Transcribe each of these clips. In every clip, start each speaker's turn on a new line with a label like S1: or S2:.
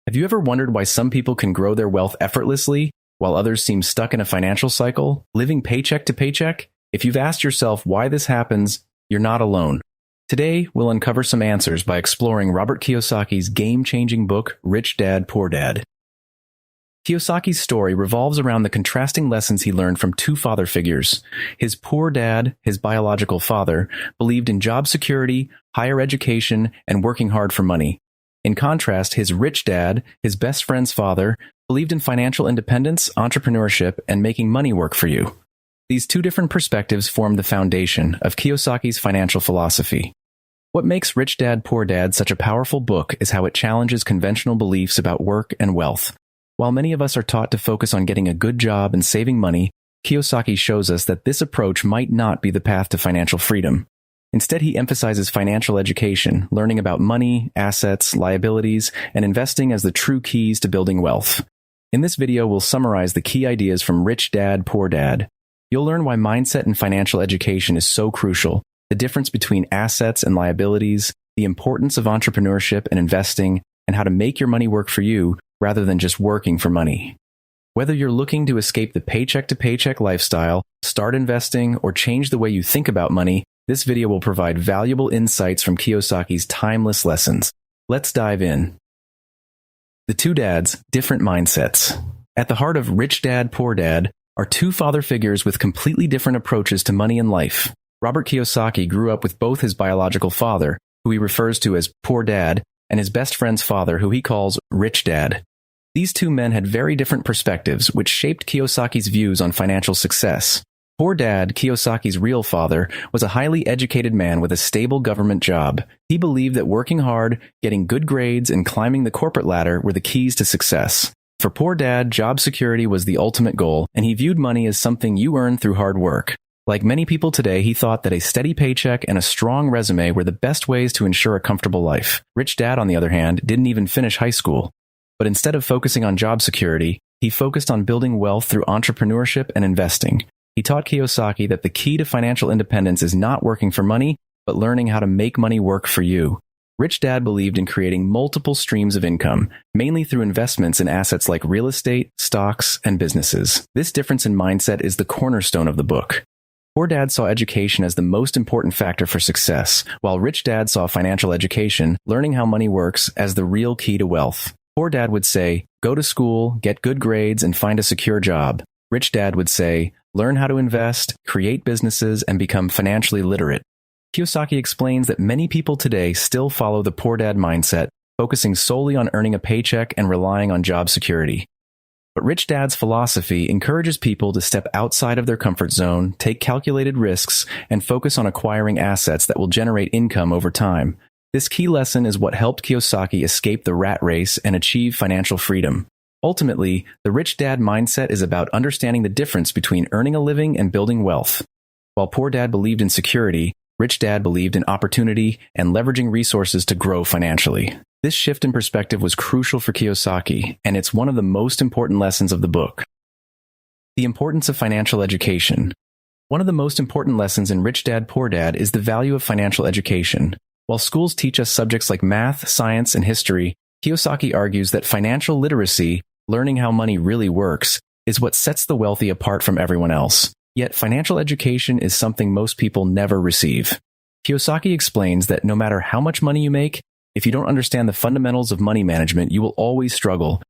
S1: Have you ever wondered why some people can grow their wealth effortlessly, while others seem stuck in a financial cycle, living paycheck to paycheck? If you've asked yourself why this happens, you're not alone. Today, we'll uncover some answers by exploring Robert Kiyosaki's game-changing book, Rich Dad, Poor Dad. Kiyosaki's story revolves around the contrasting lessons he learned from two father figures. His poor dad, his biological father, believed in job security, higher education, and working hard for money. In contrast, his rich dad, his best friend's father, believed in financial independence, entrepreneurship, and making money work for you. These two different perspectives form the foundation of Kiyosaki's financial philosophy. What makes Rich Dad, Poor Dad such a powerful book is how it challenges conventional beliefs about work and wealth. While many of us are taught to focus on getting a good job and saving money, Kiyosaki shows us that this approach might not be the path to financial freedom. Instead, he emphasizes financial education, learning about money, assets, liabilities, and investing as the true keys to building wealth. In this video, we'll summarize the key ideas from Rich Dad, Poor Dad. You'll learn why mindset and financial education is so crucial, the difference between assets and liabilities, the importance of entrepreneurship and investing, and how to make your money work for you rather than just working for money. Whether you're looking to escape the paycheck-to-paycheck lifestyle, start investing, or change the way you think about money, this video will provide valuable insights from Kiyosaki's timeless lessons. Let's dive in. The two dads, different mindsets. At the heart of Rich Dad, Poor Dad are two father figures with completely different approaches to money and life. Robert Kiyosaki grew up with both his biological father, who he refers to as Poor Dad, and his best friend's father, who he calls Rich Dad. These two men had very different perspectives, which shaped Kiyosaki's views on financial success. Poor Dad, Kiyosaki's real father, was a highly educated man with a stable government job. He believed that working hard, getting good grades, and climbing the corporate ladder were the keys to success. For Poor Dad, job security was the ultimate goal, and he viewed money as something you earn through hard work. Like many people today, he thought that a steady paycheck and a strong resume were the best ways to ensure a comfortable life. Rich Dad, on the other hand, didn't even finish high school. But instead of focusing on job security, he focused on building wealth through entrepreneurship and investing. He taught Kiyosaki that the key to financial independence is not working for money, but learning how to make money work for you. Rich Dad believed in creating multiple streams of income, mainly through investments in assets like real estate, stocks, and businesses. This difference in mindset is the cornerstone of the book. Poor Dad saw education as the most important factor for success, while Rich Dad saw financial education, learning how money works, as the real key to wealth. Poor Dad would say, go to school, get good grades, and find a secure job. Rich Dad would say, learn how to invest, create businesses, and become financially literate. Kiyosaki explains that many people today still follow the Poor Dad mindset, focusing solely on earning a paycheck and relying on job security. But Rich Dad's philosophy encourages people to step outside of their comfort zone, take calculated risks, and focus on acquiring assets that will generate income over time. This key lesson is what helped Kiyosaki escape the rat race and achieve financial freedom. Ultimately, the Rich Dad mindset is about understanding the difference between earning a living and building wealth. While Poor Dad believed in security, Rich Dad believed in opportunity and leveraging resources to grow financially. This shift in perspective was crucial for Kiyosaki, and it's one of the most important lessons of the book. The importance of financial education. One of the most important lessons in Rich Dad, Poor Dad is the value of financial education. While schools teach us subjects like math, science, and history, Kiyosaki argues that financial literacy, learning how money really works, is what sets the wealthy apart from everyone else. Yet financial education is something most people never receive. Kiyosaki explains that no matter how much money you make, if you don't understand the fundamentals of money management, you will always struggle.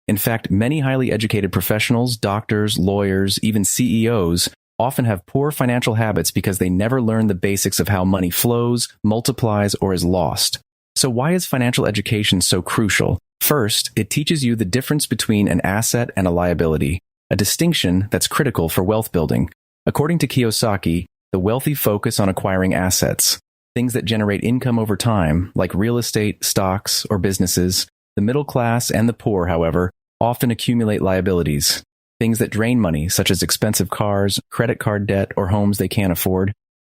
S1: In fact, many highly educated professionals, doctors, lawyers, even CEOs, often have poor financial habits because they never learn the basics of how money flows, multiplies, or is lost. So why is financial education so crucial? First, it teaches you the difference between an asset and a liability, a distinction that's critical for wealth building. According to Kiyosaki, the wealthy focus on acquiring assets, things that generate income over time, like real estate, stocks, or businesses. The middle class and the poor, however, often accumulate liabilities, things that drain money, such as expensive cars, credit card debt, or homes they can't afford.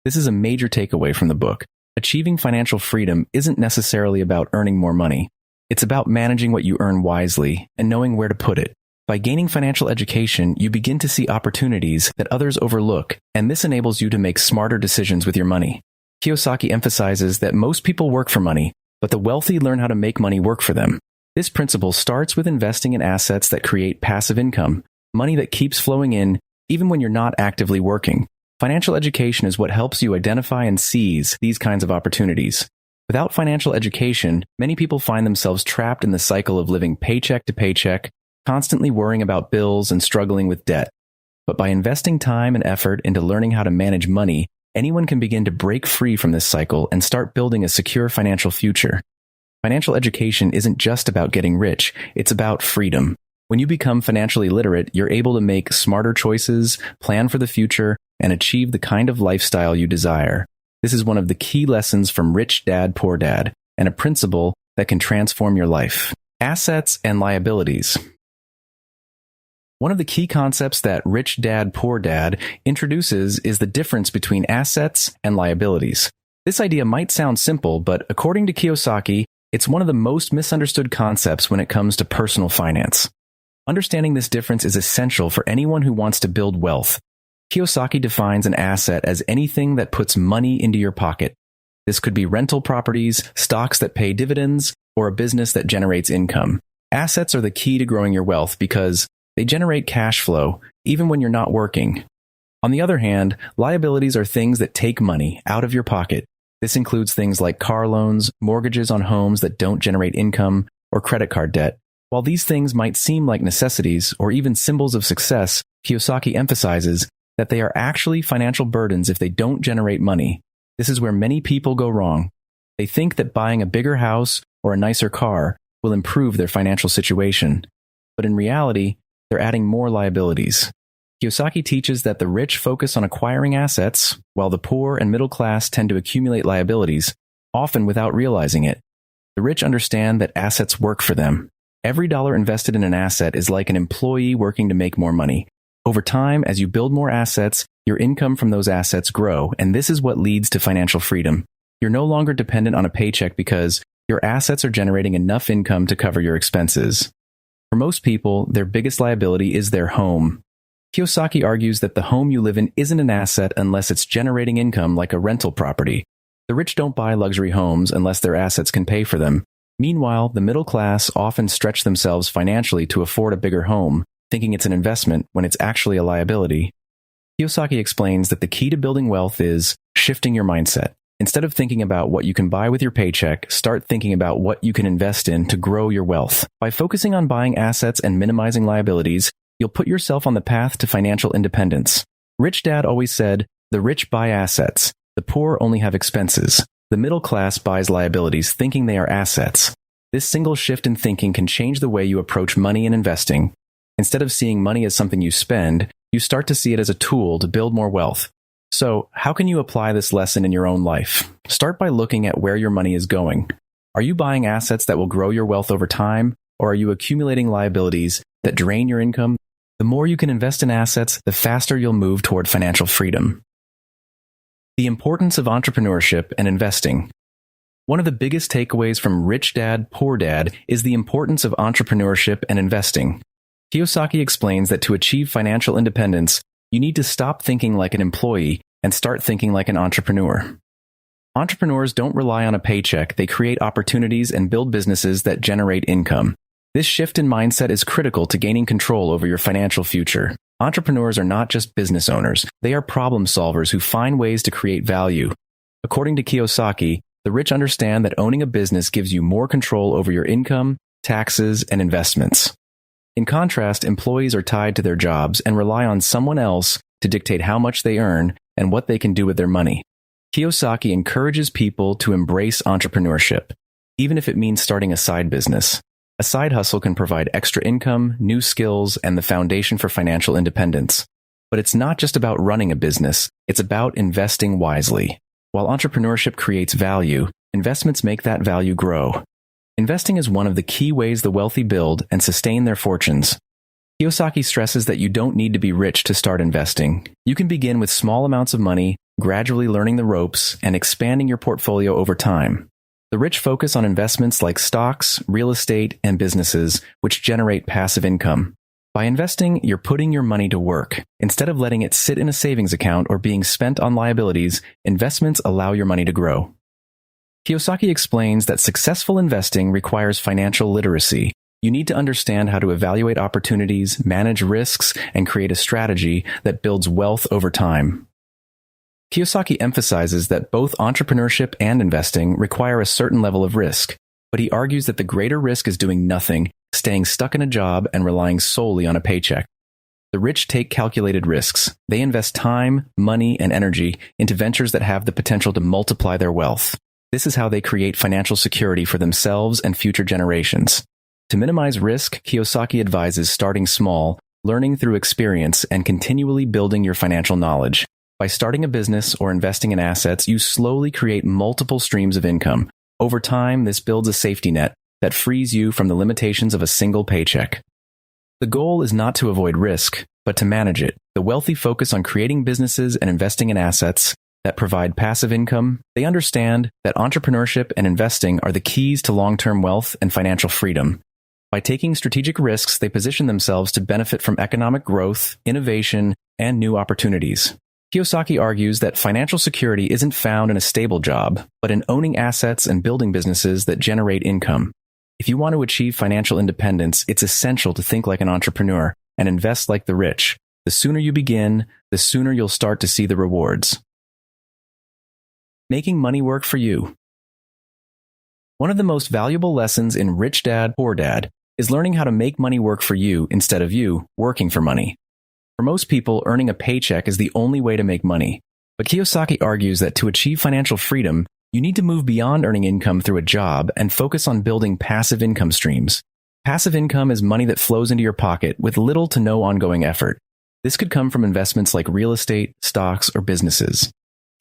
S1: This is a major takeaway from the book. Achieving financial freedom isn't necessarily about earning more money. It's about managing what you earn wisely and knowing where to put it. By gaining financial education, you begin to see opportunities that others overlook, and this enables you to make smarter decisions with your money. Kiyosaki emphasizes that most people work for money, but the wealthy learn how to make money work for them. This principle starts with investing in assets that create passive income, money that keeps flowing in even when you're not actively working. Financial education is what helps you identify and seize these kinds of opportunities. Without financial education, many people find themselves trapped in the cycle of living paycheck to paycheck, constantly worrying about bills and struggling with debt. But by investing time and effort into learning how to manage money, anyone can begin to break free from this cycle and start building a secure financial future. Financial education isn't just about getting rich, it's about freedom. When you become financially literate, you're able to make smarter choices, plan for the future, and achieve the kind of lifestyle you desire. This is one of the key lessons from Rich Dad, Poor Dad, and a principle that can transform your life. Assets and liabilities. One of the key concepts that Rich Dad, Poor Dad introduces is the difference between assets and liabilities. This idea might sound simple, but according to Kiyosaki, it's one of the most misunderstood concepts when it comes to personal finance. Understanding this difference is essential for anyone who wants to build wealth. Kiyosaki defines an asset as anything that puts money into your pocket. This could be rental properties, stocks that pay dividends, or a business that generates income. Assets are the key to growing your wealth because they generate cash flow, even when you're not working. On the other hand, liabilities are things that take money out of your pocket. This includes things like car loans, mortgages on homes that don't generate income, or credit card debt. While these things might seem like necessities or even symbols of success, Kiyosaki emphasizes that they are actually financial burdens if they don't generate money. This is where many people go wrong. They think that buying a bigger house or a nicer car will improve their financial situation. But in reality, they're adding more liabilities. Kiyosaki teaches that the rich focus on acquiring assets, while the poor and middle class tend to accumulate liabilities, often without realizing it. The rich understand that assets work for them. Every dollar invested in an asset is like an employee working to make more money. Over time, as you build more assets, your income from those assets grow, and this is what leads to financial freedom. You're no longer dependent on a paycheck because your assets are generating enough income to cover your expenses. For most people, their biggest liability is their home. Kiyosaki argues that the home you live in isn't an asset unless it's generating income like a rental property. The rich don't buy luxury homes unless their assets can pay for them. Meanwhile, the middle class often stretch themselves financially to afford a bigger home, thinking it's an investment when it's actually a liability. Kiyosaki explains that the key to building wealth is shifting your mindset. Instead of thinking about what you can buy with your paycheck, start thinking about what you can invest in to grow your wealth. By focusing on buying assets and minimizing liabilities, you'll put yourself on the path to financial independence. Rich Dad always said, "The rich buy assets. The poor only have expenses." The middle class buys liabilities thinking they are assets. This single shift in thinking can change the way you approach money and investing. Instead of seeing money as something you spend, you start to see it as a tool to build more wealth. So, how can you apply this lesson in your own life? Start by looking at where your money is going. Are you buying assets that will grow your wealth over time, or are you accumulating liabilities that drain your income? The more you can invest in assets, the faster you'll move toward financial freedom. The importance of entrepreneurship and investing. One of the biggest takeaways from Rich Dad, Poor Dad is the importance of entrepreneurship and investing. Kiyosaki explains that to achieve financial independence, you need to stop thinking like an employee and start thinking like an entrepreneur. Entrepreneurs don't rely on a paycheck, they create opportunities and build businesses that generate income. This shift in mindset is critical to gaining control over your financial future. Entrepreneurs are not just business owners, they are problem solvers who find ways to create value. According to Kiyosaki, the rich understand that owning a business gives you more control over your income, taxes, and investments. In contrast, employees are tied to their jobs and rely on someone else to dictate how much they earn and what they can do with their money. Kiyosaki encourages people to embrace entrepreneurship, even if it means starting a side business. A side hustle can provide extra income, new skills, and the foundation for financial independence. But it's not just about running a business, it's about investing wisely. While entrepreneurship creates value, investments make that value grow. Investing is one of the key ways the wealthy build and sustain their fortunes. Kiyosaki stresses that you don't need to be rich to start investing. You can begin with small amounts of money, gradually learning the ropes, and expanding your portfolio over time. The rich focus on investments like stocks, real estate, and businesses, which generate passive income. By investing, you're putting your money to work. Instead of letting it sit in a savings account or being spent on liabilities, investments allow your money to grow. Kiyosaki explains that successful investing requires financial literacy. You need to understand how to evaluate opportunities, manage risks, and create a strategy that builds wealth over time. Kiyosaki emphasizes that both entrepreneurship and investing require a certain level of risk, but he argues that the greater risk is doing nothing, staying stuck in a job, and relying solely on a paycheck. The rich take calculated risks. They invest time, money, and energy into ventures that have the potential to multiply their wealth. This is how they create financial security for themselves and future generations. To minimize risk, Kiyosaki advises starting small, learning through experience, and continually building your financial knowledge. By starting a business or investing in assets, you slowly create multiple streams of income. Over time, this builds a safety net that frees you from the limitations of a single paycheck. The goal is not to avoid risk, but to manage it. The wealthy focus on creating businesses and investing in assets that provide passive income. They understand that entrepreneurship and investing are the keys to long-term wealth and financial freedom. By taking strategic risks, they position themselves to benefit from economic growth, innovation, and new opportunities. Kiyosaki argues that financial security isn't found in a stable job, but in owning assets and building businesses that generate income. If you want to achieve financial independence, it's essential to think like an entrepreneur and invest like the rich. The sooner you begin, the sooner you'll start to see the rewards. Making money work for you. One of the most valuable lessons in Rich Dad, Poor Dad is learning how to make money work for you instead of you working for money. For most people, earning a paycheck is the only way to make money. But Kiyosaki argues that to achieve financial freedom, you need to move beyond earning income through a job and focus on building passive income streams. Passive income is money that flows into your pocket with little to no ongoing effort. This could come from investments like real estate, stocks, or businesses.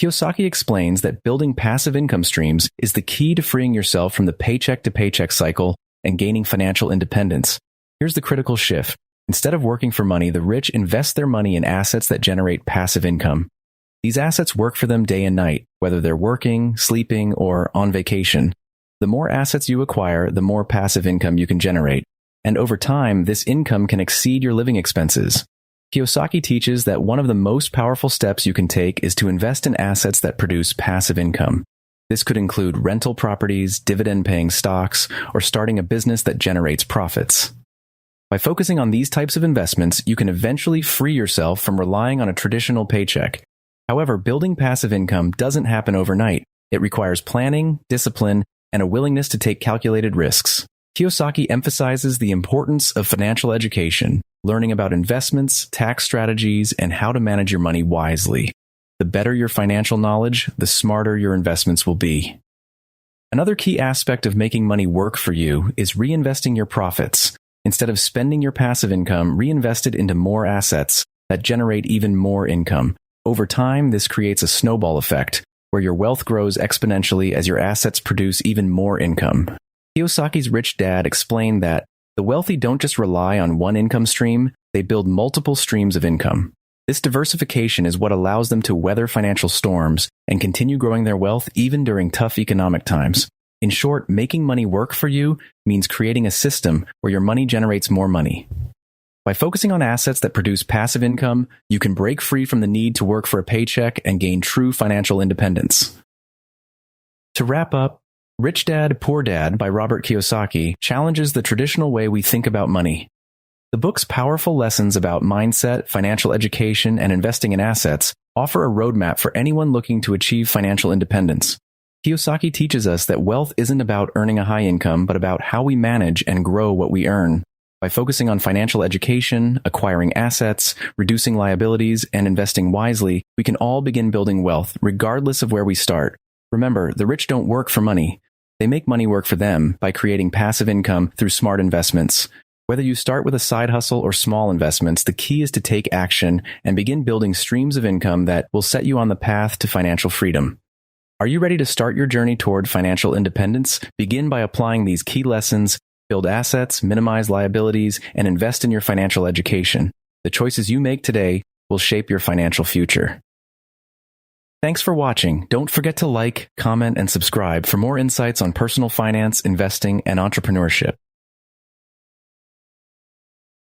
S1: Kiyosaki explains that building passive income streams is the key to freeing yourself from the paycheck-to-paycheck cycle and gaining financial independence. Here's the critical shift. Instead of working for money, the rich invest their money in assets that generate passive income. These assets work for them day and night, whether they're working, sleeping, or on vacation. The more assets you acquire, the more passive income you can generate. And over time, this income can exceed your living expenses. Kiyosaki teaches that one of the most powerful steps you can take is to invest in assets that produce passive income. This could include rental properties, dividend-paying stocks, or starting a business that generates profits. By focusing on these types of investments, you can eventually free yourself from relying on a traditional paycheck. However, building passive income doesn't happen overnight. It requires planning, discipline, and a willingness to take calculated risks. Kiyosaki emphasizes the importance of financial education, learning about investments, tax strategies, and how to manage your money wisely. The better your financial knowledge, the smarter your investments will be. Another key aspect of making money work for you is reinvesting your profits. Instead of spending your passive income, reinvest it into more assets that generate even more income. Over time, this creates a snowball effect, where your wealth grows exponentially as your assets produce even more income. Kiyosaki's Rich Dad explained that the wealthy don't just rely on one income stream, they build multiple streams of income. This diversification is what allows them to weather financial storms and continue growing their wealth even during tough economic times. In short, making money work for you means creating a system where your money generates more money. By focusing on assets that produce passive income, you can break free from the need to work for a paycheck and gain true financial independence. To wrap up, Rich Dad, Poor Dad by Robert Kiyosaki challenges the traditional way we think about money. The book's powerful lessons about mindset, financial education, and investing in assets offer a roadmap for anyone looking to achieve financial independence. Kiyosaki teaches us that wealth isn't about earning a high income, but about how we manage and grow what we earn. By focusing on financial education, acquiring assets, reducing liabilities, and investing wisely, we can all begin building wealth, regardless of where we start. Remember, the rich don't work for money. They make money work for them by creating passive income through smart investments. Whether you start with a side hustle or small investments, the key is to take action and begin building streams of income that will set you on the path to financial freedom. Are you ready to start your journey toward financial independence? Begin by applying these key lessons, build assets, minimize liabilities, and invest in your financial education. The choices you make today will shape your financial future. Thanks for watching. Don't forget to like, comment, and subscribe for more insights on personal finance, investing, and entrepreneurship.